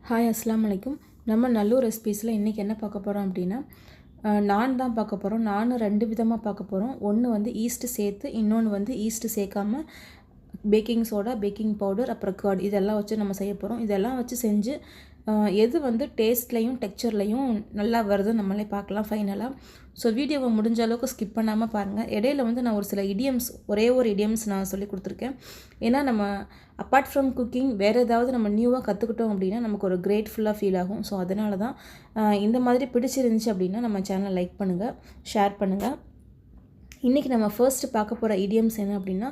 Hi அஸ்லாம் வலைக்கும். நம்ம நல்லூர் ரெசிபீஸில் இன்றைக்கி என்ன பார்க்க போகிறோம் அப்படின்னா நான் தான் பார்க்க போகிறோம். நானும் 2 விதமாக பார்க்க போகிறோம். ஒன்று வந்து ஈஸ்ட்டு சேர்த்து, இன்னொன்று வந்து ஈஸ்ட்டு சேர்க்காம பேக்கிங் சோடா, பேக்கிங் பவுடர், அப்புறம் கர்ட் இதெல்லாம் வச்சு நம்ம செய்ய போகிறோம். இதெல்லாம் வச்சு செஞ்சு எது வந்து டேஸ்ட்லையும் டெக்ஸ்சர்லையும் நல்லா வருது நம்மளே பார்க்கலாம் ஃபைனலாக. ஸோ வீடியோவை முடிஞ்ச அளவுக்கு ஸ்கிப் பண்ணாமல் பாருங்கள். இடையில வந்து நான் ஒரு சில இடியம்ஸ், ஒரே ஒரு இடியம்ஸ் நான் சொல்லி கொடுத்துருக்கேன். ஏன்னா நம்ம அப்பார்ட் ஃப்ரம் குக்கிங் வேறு ஏதாவது நம்ம நியூவாக கற்றுக்கிட்டோம் அப்படின்னா நமக்கு ஒரு கிரேட்ஃபுல்லாக ஃபீல் ஆகும். ஸோ அதனால தான் இந்த மாதிரி பிடிச்சிருந்துச்சு அப்படின்னா நம்ம சேனலை லைக் பண்ணுங்கள், ஷேர் பண்ணுங்கள். இன்றைக்கி நம்ம ஃபர்ஸ்ட்டு பார்க்க போகிற இடியம்ஸ் என்ன அப்படின்னா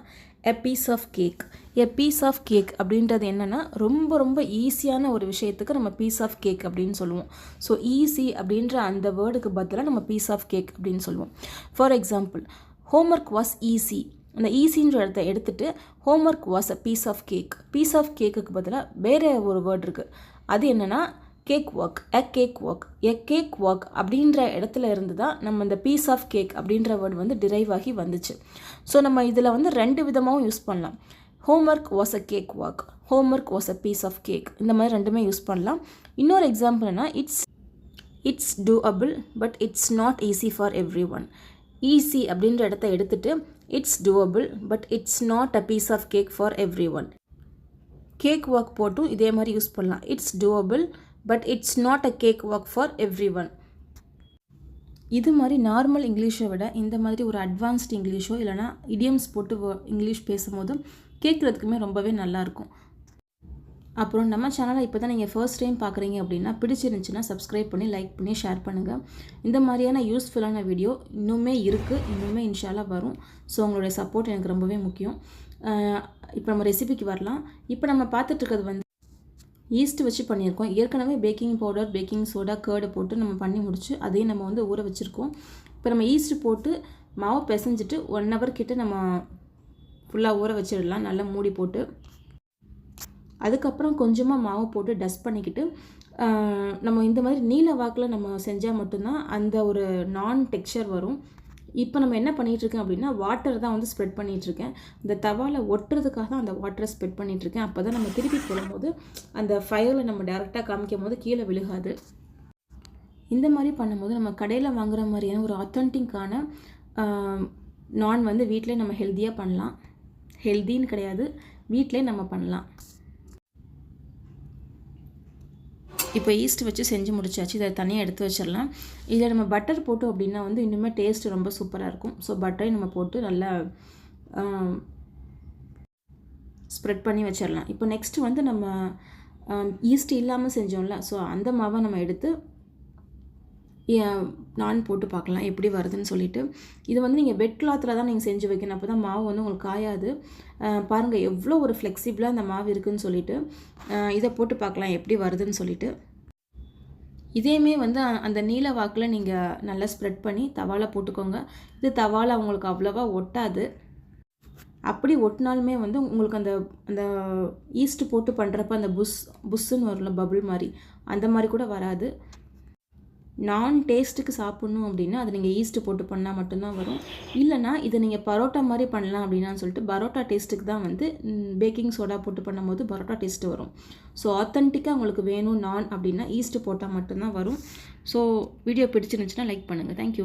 a piece of cake. A piece of cake அப்படின்றது என்னென்னா ரொம்ப ஈஸியான ஒரு விஷயத்துக்கு நம்ம பீஸ் ஆஃப் கேக் அப்படின்னு சொல்லுவோம். ஸோ ஈஸி அப்படின்ற அந்த வேர்டுக்கு பதிலாக நம்ம பீஸ் ஆஃப் கேக் அப்படின்னு சொல்லுவோம். For example, homework was easy. அந்த ஈஸின்ற இடத்த எடுத்துகிட்டு homework was a piece of cake. Piece of கேக்குக்கு பதிலாக வேறு ஒரு வேர்டு இருக்குது. அது என்னென்னா cake work. A cake work. A cake work அப்படின்ற இடத்துல இருந்து தான் நம்ம இந்த பீஸ் ஆஃப் கேக் அப்படின்ற வேர்டு வந்து டிரைவ் ஆகி வந்துச்சு. ஸோ நம்ம இதில் வந்து 2 விதமாகவும் யூஸ் பண்ணலாம். Homework was a cake work, homework was a piece of cake, இந்த மாதிரி ரெண்டுமே யூஸ் பண்ணலாம். இன்னொரு எக்ஸாம்பிள்னா it's doable but it's not easy for every one. Easy அப்படின்ற இடத்த எடுத்துகிட்டு it's doable but it's not a piece of cake for every one. Cake work போட்டும் இதே மாதிரி யூஸ் பண்ணலாம். It's doable but it's not a cake work for every one. இது மாதிரி normal இங்கிலீஷை விட இந்த மாதிரி ஒரு அட்வான்ஸ்ட் இங்கிலீஷோ இல்லைனா இடியம்ஸ் போட்டு இங்கிலீஷ் பேசும்போது கேட்குறதுக்குமே ரொம்பவே நல்லாயிருக்கும். அப்புறம் நம்ம சேனலை இப்போ தான் நீங்கள் ஃபர்ஸ்ட் டைம் பார்க்குறீங்க அப்படின்னா பிடிச்சிருந்துச்சுன்னா சப்ஸ்கிரைப் பண்ணி, லைக் பண்ணி, ஷேர் பண்ணுங்கள். இந்த மாதிரியான யூஸ்ஃபுல்லான வீடியோ இன்னுமே இருக்குது, இன்னுமே இன்ஷால்லாஹ் வரும். ஸோ உங்களுடைய சப்போர்ட் எனக்கு ரொம்பவே முக்கியம். இப்போ நம்ம ரெசிபிக்கு வரலாம். இப்போ நம்ம பார்த்துட்ருக்கிறது வந்து ஈஸ்ட் வச்சு பண்ணியிருக்கோம். ஏற்கனவே பேக்கிங் பவுடர், பேக்கிங் சோடா, கர்டை போட்டு நம்ம பண்ணி முடிச்சு அதையும் நம்ம வந்து ஊற வச்சுருக்கோம். இப்போ நம்ம ஈஸ்ட்டு போட்டு மாவு பிசைஞ்சிட்டு 1 hour கிட்ட நம்ம ஃபுல்லாக ஊற வச்சிடலாம், நல்லா மூடி போட்டு. அதுக்கப்புறம் கொஞ்சமாக மாவு போட்டு டஸ்ட் பண்ணிக்கிட்டு நம்ம இந்த மாதிரி நீல வாக்கில் நம்ம செஞ்சால் மட்டும்தான் அந்த ஒரு நான் டெக்ஸ்சர் வரும். இப்போ நம்ம என்ன பண்ணிகிட்ருக்கேன் அப்படின்னா வாட்டர் தான் வந்து ஸ்ப்ரெட் பண்ணிகிட்ருக்கேன். இந்த தவாவில் ஒட்டுறதுக்காக தான் அந்த வாட்டரை ஸ்ப்ரெட் பண்ணிகிட்ருக்கேன். அப்போ தான் நம்ம திருப்பி போடும்போது அந்த ஃபயரில் நம்ம டேரெக்டாக காமிக்கும் போது கீழே விழுகாது. இந்த மாதிரி பண்ணும்போது நம்ம கடையில் வாங்குகிற மாதிரியான ஒரு ஆத்தென்டிக்கான நான் வந்து வீட்டிலே நம்ம ஹெல்த்தியாக பண்ணலாம். ஹெல்த்தின்னு கிடையாது, வீட்டிலே நம்ம பண்ணலாம். இப்போ ஈஸ்ட் வச்சு செஞ்சு முடிச்சாச்சு. இதை தனியாக எடுத்து வச்சிடலாம். இதில் நம்ம பட்டர் போட்டோம் அப்படின்னா வந்து இன்னுமே டேஸ்ட் ரொம்ப சூப்பராக இருக்கும். ஸோ பட்டரையும் நம்ம போட்டு நல்லா ஸ்ப்ரெட் பண்ணி வச்சிடலாம். இப்போ நெக்ஸ்ட்டு வந்து நம்ம ஈஸ்ட் இல்லாமல் செஞ்சோம்ல, ஸோ அந்த மாவை நம்ம எடுத்து நான் போட்டு பார்க்கலாம் எப்படி வருதுன்னு சொல்லிட்டு. இது வந்து நீங்கள் வெட் கிளாத்தில் தான் நீங்கள் செஞ்சு வைக்கணும். அப்போ தான் மாவு வந்து உங்களுக்கு காயாது. பாருங்கள் எவ்வளோ ஒரு ஃப்ளெக்சிபிளாக அந்த மாவு இருக்குதுன்னு சொல்லிட்டு. இதை போட்டு பார்க்கலாம் எப்படி வருதுன்னு சொல்லிட்டு. இதேமே வந்து அந்த நீல வாக்கில் நீங்கள் நல்லா ஸ்ப்ரெட் பண்ணி தவாவில் போட்டுக்கோங்க. இது தவாவில் உங்களுக்கு அவ்வளோவா ஒட்டாது. அப்படி ஒட்டினாலுமே வந்து உங்களுக்கு அந்த அந்த ஈஸ்ட்டு போட்டு பண்ணுறப்ப அந்த புஷ்ஷுன்னு வரும்ல, பபுள் மாதிரி, அந்த மாதிரி கூட வராது. நான் டேஸ்ட்டுக்கு சாப்பிட்ணும் அப்படின்னா அது நீங்கள் ஈஸ்ட்டு போட்டு பண்ணால் மட்டும்தான் வரும். இல்லைனா இதை நீங்கள் பரோட்டா மாதிரி பண்ணலாம் அப்படின்னான்னு சொல்லிட்டு பரோட்டா டேஸ்ட்டுக்கு தான் வந்து பேக்கிங் சோடா போட்டு பண்ணும்போது பரோட்டா டேஸ்ட்டு வரும். ஸோ ஆத்தென்டிக்காக உங்களுக்கு வேணும் நான் அப்படின்னா ஈஸ்ட்டு போட்டால் மட்டும்தான் வரும். ஸோ வீடியோ பிடிச்சிருந்துச்சுன்னா லைக் பண்ணுங்கள். தேங்க்யூ.